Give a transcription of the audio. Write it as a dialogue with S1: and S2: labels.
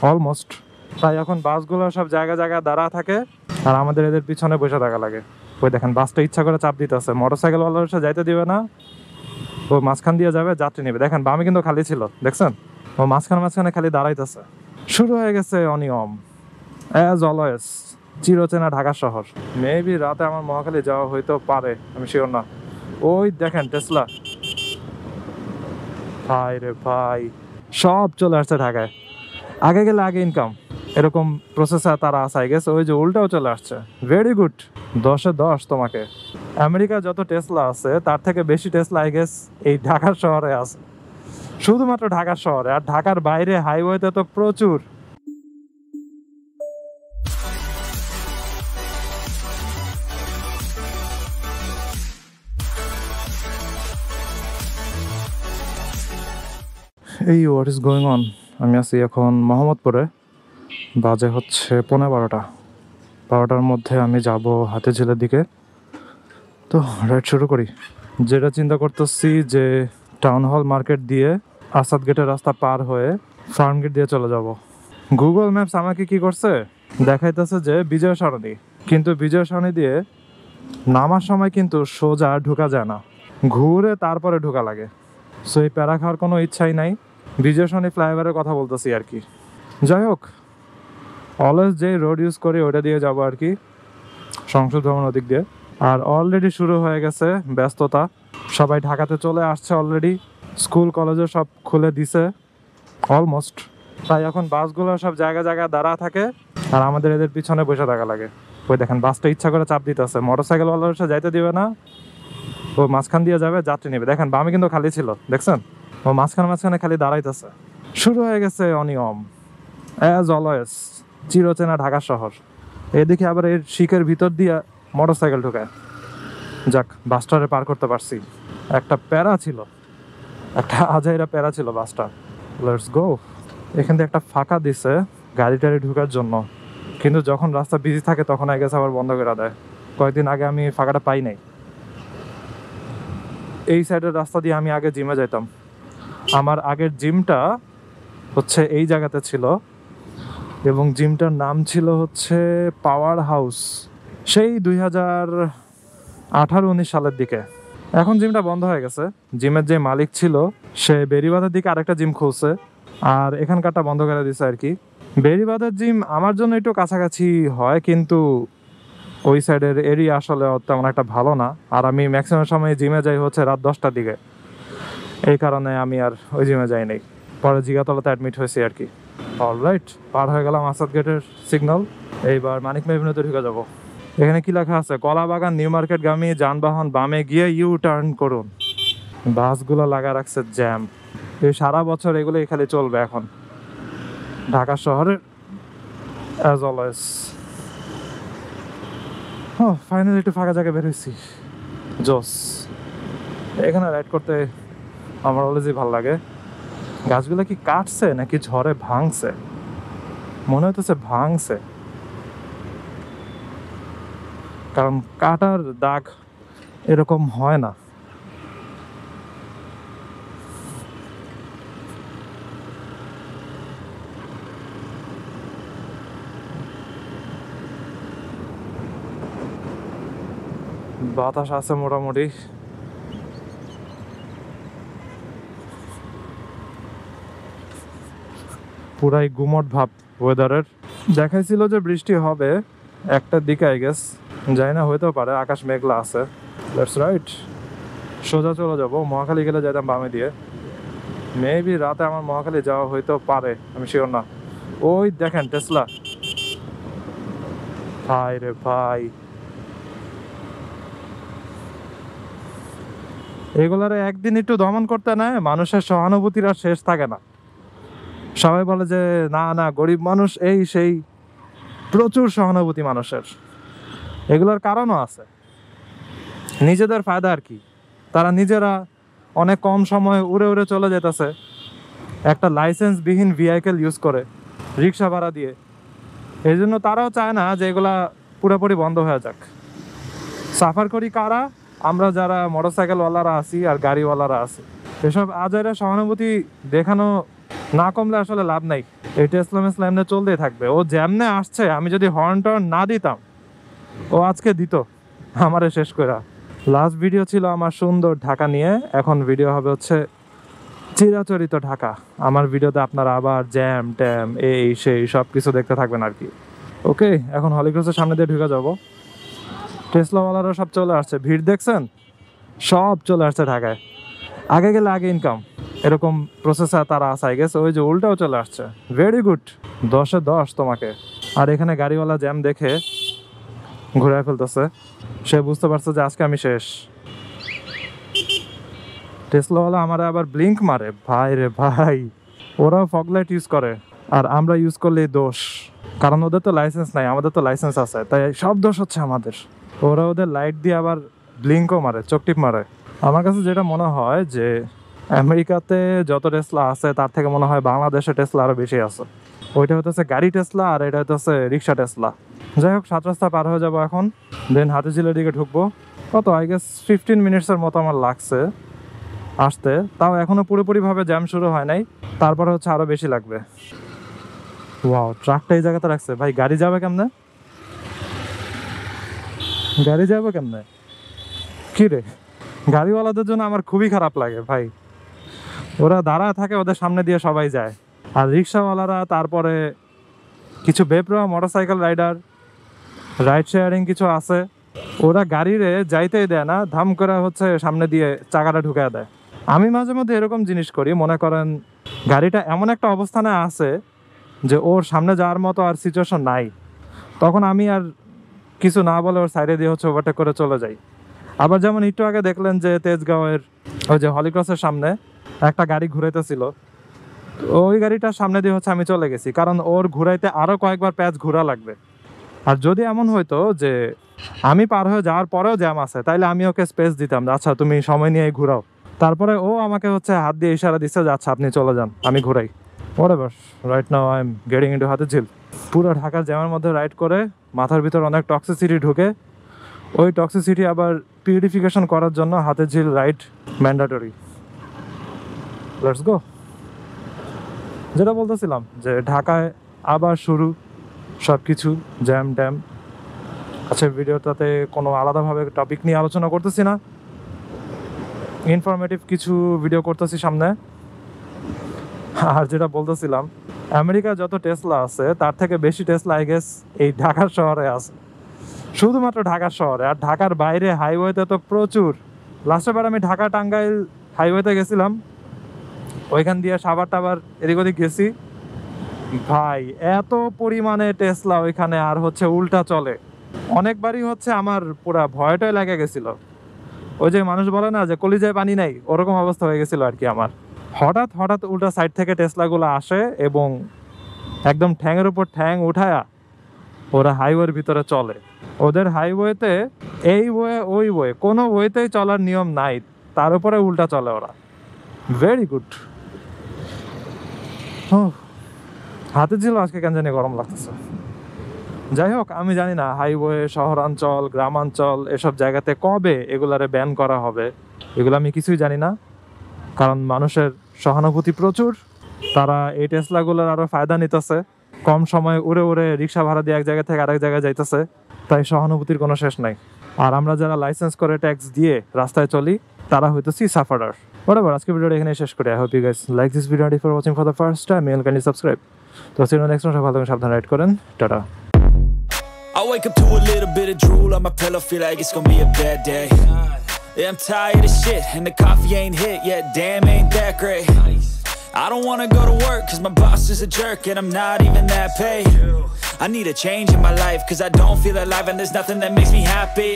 S1: Almost. তাই এখন বাসগুলো সব জায়গায় জায়গায় দাঁড়া থাকে আর আমাদের এদের পিছনে বসে থাকা লাগে। ওই দেখেন বাসটা ইচ্ছা করে চাপ দিতেছে, মোটরসাইকেল ওয়ালার সে যাইতে দিবে না, ও মাঝখান দিয়ে যাবে, যাত্রী নেবে। দেখেন বামে কিন্তু খালি ছিল, দেখছেন? ও মাঝখানে মাঝখানে খালি দাঁড়াইতেছে। শুরু হয়ে গেছে অনিয়ম, অ্যাজ অলওয়েজ। চিরচেনা ঢাকা শহর। মেবি রাতে আমার মহাখালী যাওয়া হইতেও পারে, আমি শিওর না। ওই দেখেন টেসলা, ভাই রে ভাই, সব চলে আসছে ঢাকায়। আগে গেলে আগে ইনকাম, এরকম প্রসেসর তারা আছে আই গেস। ওই যে উল্টাও চলে আসছে, ভেরি গুড। 10-এ 10 তোমাকে। আমেরিকা যত টেসলা আছে তার থেকে বেশি টেসলা আই গেস এই ঢাকার শহরে আছে, শুধুমাত্র ঢাকার শহরে। আর ঢাকার বাইরে হাইওয়েতে তো প্রচুর। এই হোয়াট ইজ গোয়িং অন। আমি আছি এখন মোহাম্মদপুরে, বাজে হচ্ছে 12:15। 12টার মধ্যে আমি যাব হাতিঝিলের দিকে। তো রাইড শুরু করি। যেটা চিন্তা করতেছি যে টাউন হল মার্কেট দিয়ে আসাদ গেটের রাস্তা পার হয়ে ফার্ম গেট দিয়ে চলে যাব। গুগল ম্যাপস আমাকে কি করছে, দেখাইতেছে যে বিজয় সরণি, কিন্তু বিজয় সরণি দিয়ে নামার সময় কিন্তু সোজা ঢোকা যায় না, ঘুরে তারপরে ঢোকা লাগে। সো এই প্যারা খাওয়ার কোনো ইচ্ছাই নাই। বিজয় সরণি ফ্লাইওভারের কথা বলতেছি আর কি। যাই হোক, অলওয়েজ যে রোড ইউজ করি ওটা দিয়ে যাবো আর কি, সংসদ ভবন ওদিক দিয়ে। আর অলরেডি শুরু হয়ে গেছে ব্যস্ততা, সবাই ঢাকাতে চলে আসছে অলরেডি, স্কুল কলেজও সব খুলে দিছে অলমোস্ট। তাই এখন বাসগুলো সব জায়গায় জায়গায় দাঁড়া থাকে আর আমাদের এদের পিছনে বসে থাকা লাগে। ওই দেখেন বাসটা ইচ্ছা করে চাপ দিতেছে, মোটরসাইকেল ওয়ালার সে যাইতে দিবে না, ও মাঝখান দিয়ে যাবে, যাত্রী নেবে। দেখেন বামে কিন্তু খালি ছিল, দেখছেন? ও মাঝখানে মাঝখানে খালি দাঁড়াইতেছে। শুরু হয়ে গেছে অনিয়ম, অ্যাজ অলওয়েজ। চিরচেনা ঢাকা শহর। এদিকে আবার এর শিখের ভিতর দিয়ে মোটরসাইকেল ঢুকায়। যাক, বাসটারে পার করতে পারছি। একটা প্যারা ছিল, একটা আজাইরা প্যারা ছিল বাসটা। Let's go. এখান থেকে একটা ফাঁকা দিছে গাড়ি টাড়ি ঢুকার জন্য, কিন্তু যখন রাস্তা বিজি থাকে তখন আগে আবার বন্ধ করে দেয়। কয়েকদিন আগে আমি ফাঁকাটা পাই নাই। এই সাইডের রাস্তা দিয়ে আমি আগে জিমে যেতাম। আমার আগের জিমটা হচ্ছে এই জায়গাতে ছিল, এবং জিমটার নাম ছিল হচ্ছে পাওয়ার হাউস, সেই 2018-19 সালের দিকে। এখন জিমটা বন্ধ হয়ে গেছে। জিমের যে মালিক ছিল সে বেরিবাঁধের দিকে আরেকটা জিম খুলছে, আর এখানকারটা বন্ধ করে দিছে আর কি। বেরিবাঁধের জিম আমার জন্য একটু কাছাকাছি হয়, কিন্তু ওই সাইডের এরিয়া আসলে তেমন একটা ভালো না। আর আমি ম্যাক্সিমাম সময় জিমে যাই হচ্ছে রাত 10টার দিকে, এই কারণে আমি আর ওই জিমে যাই নাই। পরে জিগাতলাতে অ্যাডমিট হয়েছি আর কি। অলরাইট, পার হয়ে গেলাম আসাদ গেটের সিগন্যাল। এইবার মানিক মেভিনেতে ঢুকে যাবো। এখানে কি লেখা আছে, কলাবাগান নিউ মার্কেট গামী যানবাহন বামে গিয়ে ইউ টার্ন করুন। বাসগুলো লাগা রাখছে জ্যাম। এই সারা বছর এগুলোই খালি চলবে এখন ঢাকা শহরের, অ্যাজ অলওয়েজ। ফাইনালি একটু ফাঁকা জায়গায় বের হয়েছি, জোস। এখানে রাইড করতে আমার অলওয়েজই ভালো লাগে। গাছগুলো কি কাটছে নাকি ঝড়ে ভাঙছে? মনে হইতেছে ভাঙছে, কারণ কাটার দাগ এরকম হয় না। বাতাস আছে মোটামুটি। পুরাই গুমট ভাব ওয়েদারের। দেখাইছিল যে বৃষ্টি হবে একটার দিকে আই গেস, যাই না, হইতেও পারে। আকাশ মেঘলা আছে। লেটস রাইট, সোজা চলে যাবো। মহাখালী গেলে যেতাম বামে দিয়ে। মেবি রাতে আমার মহাখালী যাওয়া হইতেও পারে, আমি শিওর না। ওই দেখেন টেসলা, ভাই রে ভাই, এগুলারে একদিন একটু দমন করতে নেয়, মানুষের সহানুভূতির আর শেষ থাকে না। সবাই বলে যে না না গরিব মানুষ এই সেই, প্রচুর সহানুভূতি মানুষের। এগুলোর কারণও আছে, নিজেদের ফায়দা আর কি। তারা নিজেরা অনেক কম সময়ে উড়ে উড়ে চলে যেতেছে একটা লাইসেন্সবিহীন ভেহিকেল ইউজ করে, রিক্সা ভাড়া দিয়ে। এই জন্য তারাও চায় না যে এগুলা পুরোপুরি বন্ধ হয়ে যাক। সাফার করি কারা? আমরা যারা মোটরসাইকেলওয়ালারা আছি আর গাড়িওয়ালারা আছি। এসব আজাইরা সহানুভূতি দেখানো না কমলে আসলে লাভ নাই। এই টেসলা মেসলা চলতেই থাকবে। ও যেমনে আসছে, আমি যদি হর্ন টর্ন না দিতাম, ও আজকে দিত আমারে শেষ করে। লাস্ট ভিডিও ছিল আমার সুন্দর ঢাকা নিয়ে, এখন ভিডিও হবে হচ্ছে চিরাচরিত ঢাকা। আমার ভিডিওতে আপনারা আবার জ্যাম ট্যাম এই সেই সব কিছু দেখতে থাকবেন আর কি। ওকে, এখন হলিক্রসের সামনে দিয়ে ঢুকে যাবো। টেসলাওয়ালারা সব চলে আসছে, ভিড় দেখছেন, সব চলে আসছে ঢাকায়। আগে গেলে আগে ইনকাম, এরকম প্রসেসর তারা আসাই গেছে। ওই যে উল্টাও চলে আসছে, ভেরি গুড, 10-এ 10 তোমাকে। আর এখানে গাড়িওয়ালা জ্যাম দেখে ঘুরে ফেলতেছে, সে বুঝতে পারছে যে আজকে আমি শেষ। টেসলাওয়ালা আমার আবার ব্লিঙ্ক মারে, ভাই রে ভাই। ওরাও ফগলাইট ইউজ করে, আর আমরা ইউজ করলেই দোষ, কারণ ওদের তো লাইসেন্স নাই, আমাদের তো লাইসেন্স আছে, তাই সব দোষ হচ্ছে আমাদের। ওরা ওদের লাইট দিয়ে আবার ব্লিঙ্কও মারে, চোখটিপ মারে। আমার কাছে যেটা মনে হয় যে আমেরিকাতে যত টেসলা আছে তার থেকে মনে হয় বাংলাদেশে টেসলা আরও বেশি আছে। ওইটা হতেছে গাড়ি টেসলা, আর এটা হতেছে রিক্সা টেসলা। যাই হোক, 7 রাস্তা পার হয়ে যাবো এখন, দেন হাতিঝিলের দিকে ঢুকবো। কত, আই গেস 15 মিনিটসের মতো আমার লাগছে আসতে, তাও এখনো পুরোপুরিভাবে জ্যাম শুরু হয় নাই, তারপরে হচ্ছে আরো বেশি লাগবে। ওয়াও, ট্রাকটা এই জায়গাতে রাখছে, ভাই গাড়ি যাবে কেমনে? গাড়ি যাবে কেমনে? কি রে, গাড়িওয়ালাদের জন্য আমার খুবই খারাপ লাগে ভাই। ওরা দাঁড়া থাকে, ওদের সামনে দিয়ে সবাই যায়। আর রিক্সাওয়ালারা, তারপরে কিছু বেপরোয়া মোটরসাইকেল রাইডার, রাইড শেয়ারিং কিছু আছে, ওরা গাড়িরে যাইতেই দেয় না, ধাম করে হচ্ছে সামনে দিয়ে চাকাটা ঢুকায় দেয়। আমি মাঝে মধ্যে এরকম জিনিস করি, মনে করেন গাড়িটা এমন একটা অবস্থানে আছে যে ওর সামনে যাওয়ার মতো আর সিচুয়েশন নাই, তখন আমি আর কিছু না বলে ওর সাইডে দিয়ে হচ্ছে ওভারটেক করে চলে যাই। আবার যেমন একটু আগে দেখলেন যে তেজগাঁওয়ের ওই যে হলিক্রসের সামনে একটা গাড়ি ঘুরাইতেছিল, ওই গাড়িটার সামনে দিয়ে হচ্ছে আমি চলে গেছি, কারণ ওর ঘুরাইতে আরও কয়েকবার প্যাচ ঘোরা লাগবে। আর যদি এমন হইতো যে আমি পার হয়ে যাওয়ার পরেও জ্যাম আছে, তাইলে আমি ওকে স্পেস দিতাম, আচ্ছা তুমি সময় নিয়ে ঘুরাও। তারপরে ও আমাকে হচ্ছে হাত দিয়ে ইশারা দিচ্ছে যে আচ্ছা আপনি চলে যান, আমি ঘুরাই। Whatever, right now I am getting into Hatirjheel. পুরো ঢাকার জ্যামের মধ্যে রাইড করে মাথার ভিতর অনেক টক্সিসিটি ঢুকে, ওই টক্সিসিটি আবার পিউরিফিকেশন করার জন্য Hatirjheel ride mandatory. Let's go. যেটা বলতেছিলাম যে ঢাকায় আবার শুরু সব কিছু জ্যাম ট্যাম। আচ্ছা, ভিডিওটাতে কোনো আলাদাভাবে টপিক নিয়ে আলোচনা করতেছি না, ইনফরমেটিভ কিছু ভিডিও করতেছি সামনে। আর যেটা বলতেছিলাম, আমেরিকা যত টেসলা আছে তার থেকে বেশি টেসলা আই গেস এই ঢাকার শহরে আছে, শুধুমাত্র ঢাকার শহরে। আর ঢাকার বাইরে হাইওয়েতে তো প্রচুর। লাস্টের বার আমি ঢাকা টাঙ্গাইল হাইওয়েতে গেছিলাম, ওইখান দিয়ে সাভার টাবার এদিক ওদিক গেছি, ভাই এত পরিমাণে টেসলা ওইখানে, আর হচ্ছে উল্টা চলে। অনেকবারই হচ্ছে আমার পুরা ভয়টাই লেগে গেছিল। ওই যে মানুষ বলে না যে কলিজায় পানি নাই, ওরকম অবস্থা হয়ে গেছিল আর কি আমার। হঠাৎ হঠাৎ উল্টা সাইড থেকে টেসলাগুলো আসে এবং একদম ঠ্যাংয়ের উপর ঠ্যাং উঠায়া ওরা হাইওয়ের ভিতরে চলে। ওদের হাইওয়েতে এই ওয়ে ওই ওয়ে, কোনো ওয়েতেই চলার নিয়ম নাই, তার উপরে উল্টা চলে ওরা। Very good. হাতিঝিল আজকে কেন জানি গরম লাগতেছে। যাই হোক, আমি জানি না হাইওয়ে, শহরাঞ্চল, গ্রামাঞ্চল এসব জায়গাতে কবে এগুলারে ব্যান করা হবে, এগুলো আমি কিছুই জানি না। কারণ মানুষের সহানুভূতি প্রচুর, তারা এই টেসলাগুলোর আরও ফায়দা নিতেছে, কম সময়ে উড়ে উড়ে রিক্সা ভাড়া দিয়ে এক জায়গা থেকে আরেক জায়গায় যাইতেছে, তাই সহানুভূতির কোনো শেষ নাই। আর আমরা যারা লাইসেন্স করে ট্যাক্স দিয়ে রাস্তায় চলি, তারা হইতেছি সাফারার। whatever, আজকে ভিডিওটা এখানে শেষ করি। I hope you guys like this video, and if you're watching for the first time, kindly subscribe. তো see you next time, ভালো থাকুন, সাবধানে রাইড করেন, tata.
S2: I wake up to a little bit of drool on my pillow, feel like it's gonna be a bad day. Yeah, I'm tired of shit, and the coffee ain't hit yet, damn ain't that great. I don't wanna go to work, cause my boss is a jerk, and I'm not even that paid. I need a change in my life, cause I don't feel alive, and there's nothing that makes me happy.